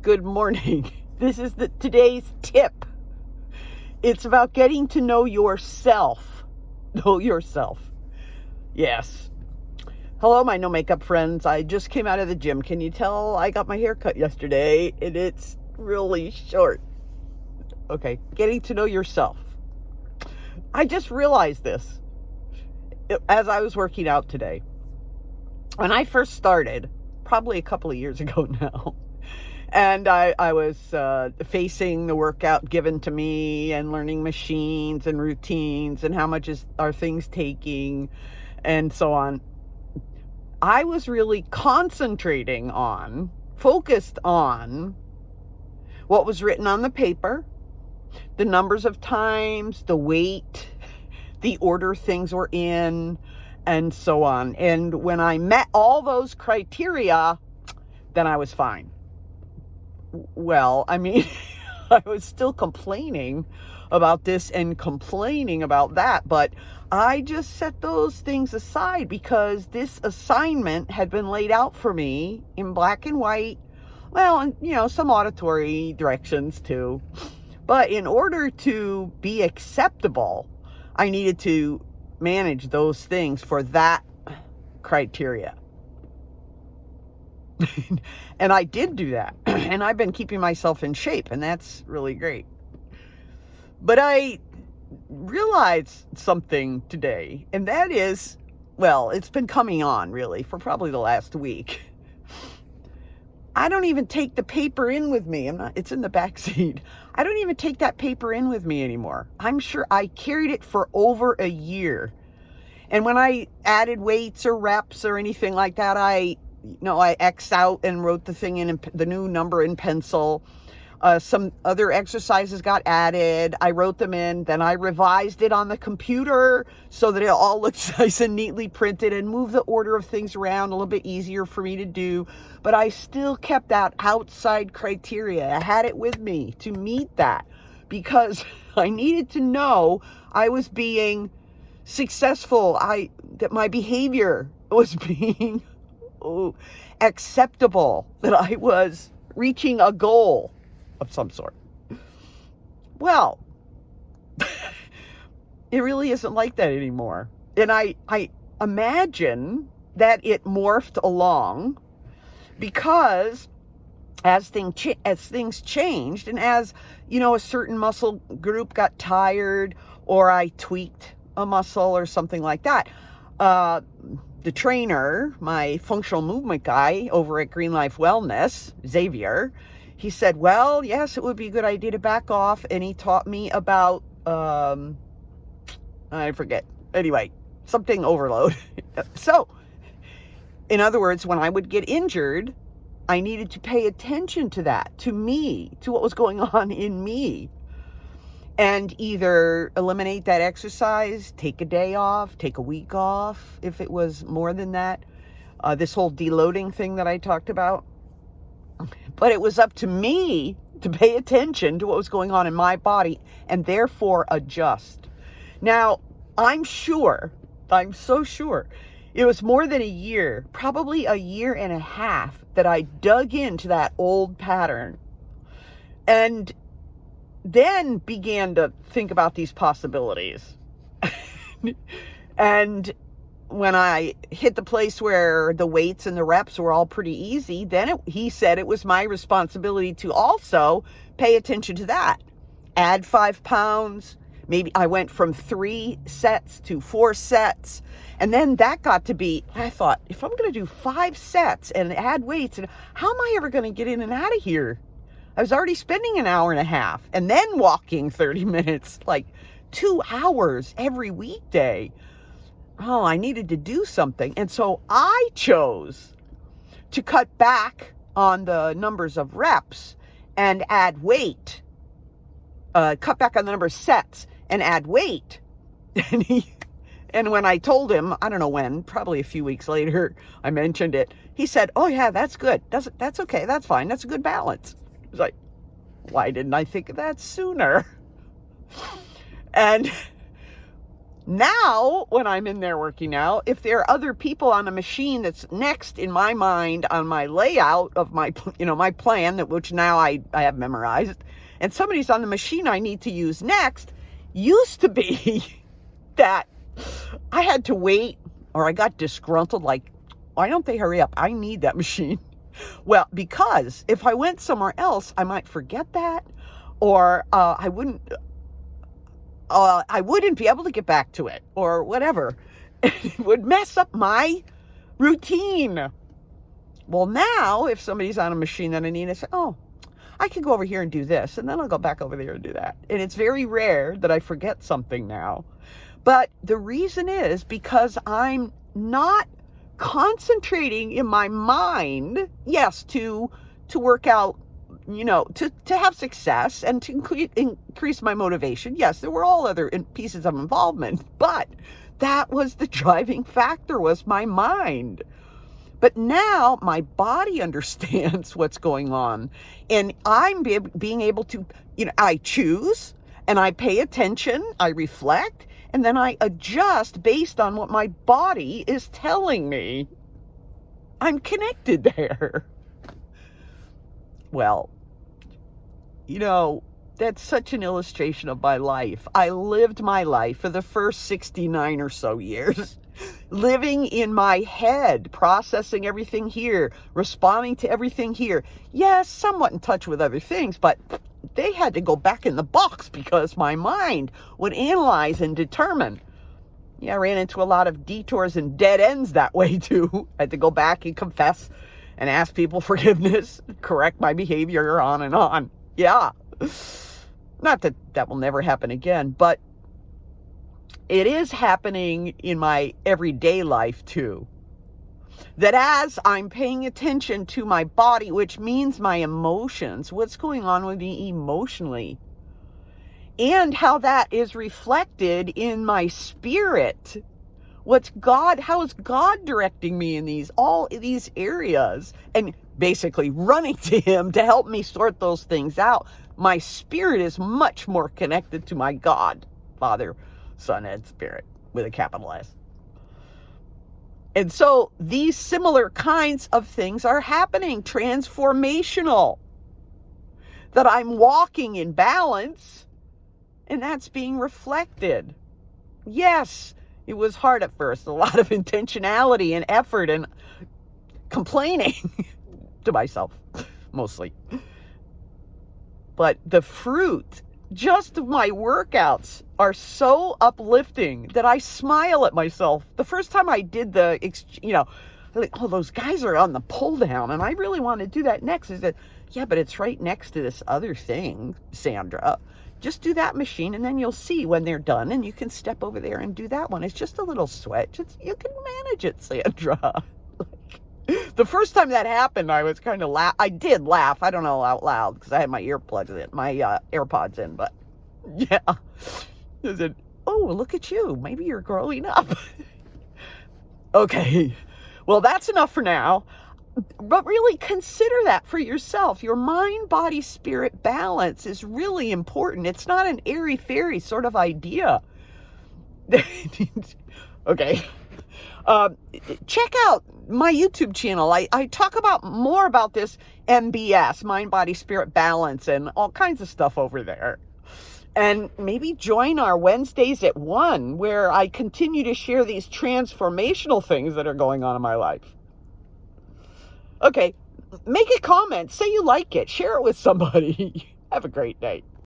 Good morning. This is today's tip. It's about getting to know yourself. Know yourself. Yes. Hello, my no makeup friends. I just came out of the gym. Can you tell I got my hair cut yesterday and it's really short? Okay, getting to know yourself. I just realized this as I was working out today. When I first started, probably a couple of years ago now, and I was facing the workout given to me and learning machines and routines and how much are things taking and so on. I was really focused on what was written on the paper, the numbers of times, the weight, the order things were in, and so on. And when I met all those criteria, then I was fine. Well, I mean, I was still complaining about this and complaining about that, but I just set those things aside because this assignment had been laid out for me in black and white. Well, and some auditory directions too. But in order to be acceptable, I needed to manage those things for that criteria. And I did do that. And I've been keeping myself in shape, and that's really great. But I realized something today, and that is, well, it's been coming on really for probably the last week. I don't even take the paper in with me. It's in the back seat. I don't even take that paper in with me anymore. I'm sure I carried it for over a year. And when I added weights or reps or anything like that, I X'd out and wrote the thing in the new number in pencil. Some other exercises got added. I wrote them in. Then I revised it on the computer so that it all looks nice and neatly printed and moved the order of things around a little bit easier for me to do. But I still kept that outside criteria. I had it with me to meet that because I needed to know I was being successful. That my behavior was being acceptable, that I was reaching a goal of some sort. Well, it really isn't like that anymore. And I imagine that it morphed along because as things changed and as, a certain muscle group got tired or I tweaked a muscle or something like that, the trainer, my functional movement guy over at Green Life Wellness, Xavier, he said, well, yes, it would be a good idea to back off. And he taught me about, I forget. Anyway, something overload. So, in other words, when I would get injured, I needed to pay attention to that, to me, to what was going on in me. And either eliminate that exercise, take a day off, take a week off, if it was more than that. This whole deloading thing that I talked about. But it was up to me to pay attention to what was going on in my body and therefore adjust. Now, I'm so sure, it was more than a year, probably a year and a half that I dug into that old pattern and then began to think about these possibilities. And when I hit the place where the weights and the reps were all pretty easy, then he said it was my responsibility to also pay attention to that. Add 5 pounds. Maybe I went from 3 sets to 4 sets. And then that got to be, I thought, if I'm going to do 5 sets and add weights, and how am I ever going to get in and out of here? I was already spending an hour and a half and then walking 30 minutes, like 2 hours every weekday. Oh, I needed to do something. And so I chose to cut back on the numbers of reps and add weight, cut back on the number of sets and add weight. And when I told him, I don't know when, probably a few weeks later, I mentioned it. He said, oh yeah, that's good. That's okay. That's fine. That's a good balance. I was like, why didn't I think of that sooner? And Now, when I'm in there working out, if there are other people on a machine that's next in my mind on my layout of my, my plan, which now I have memorized, and somebody's on the machine I need to use next, used to be that I had to wait, or I got disgruntled, like, why don't they hurry up? I need that machine. Well, because if I went somewhere else, I might forget that, or I wouldn't be able to get back to it, or whatever. It would mess up my routine. Well, now, if somebody's on a machine that I need, I say, oh, I can go over here and do this, and then I'll go back over there and do that. And it's very rare that I forget something now. But the reason is because I'm not concentrating in my mind, yes, to work out, to have success and to increase my motivation. Yes, there were all other pieces of involvement, but that was the driving factor, was my mind. But now my body understands what's going on, and I'm being able to, I choose and I pay attention, I reflect, and then I adjust based on what my body is telling me. I'm connected there. Well, that's such an illustration of my life. I lived my life for the first 69 or so years, living in my head, processing everything here, responding to everything here. Yes, somewhat in touch with other things, but they had to go back in the box because my mind would analyze and determine. Yeah, I ran into a lot of detours and dead ends that way too. I had to go back and confess and ask people forgiveness, correct my behavior, on and on. Yeah. Not that that will never happen again, but it is happening in my everyday life too. That as I'm paying attention to my body, which means my emotions, what's going on with me emotionally, and how that is reflected in my spirit. How is God directing me in all these areas, and basically running to him to help me sort those things out. My spirit is much more connected to my God, Father, Son, and Spirit, with a capital S. And so these similar kinds of things are happening, transformational, that I'm walking in balance, and that's being reflected. Yes, it was hard at first, a lot of intentionality and effort and complaining to myself, mostly. But the fruit, just of my workouts, are so uplifting that I smile at myself. The first time I did like, oh, those guys are on the pull down, and I really want to do that next. I said, yeah, but it's right next to this other thing, Sandra. Just do that machine, and then you'll see when they're done, and you can step over there and do that one. It's just a little switch. You can manage it, Sandra. The first time that happened, I was kind of I did laugh. I don't know, out loud, because I had my AirPods in, but yeah. I said, oh, look at you. Maybe you're growing up. Okay. Well, that's enough for now. But really consider that for yourself. Your mind, body, spirit balance is really important. It's not an airy-fairy sort of idea. Okay. Check out my YouTube channel. I talk more about this MBS, mind, body, spirit balance, and all kinds of stuff over there. And maybe join our Wednesdays at 1, where I continue to share these transformational things that are going on in my life. Okay, make a comment. Say you like it. Share it with somebody. Have a great day.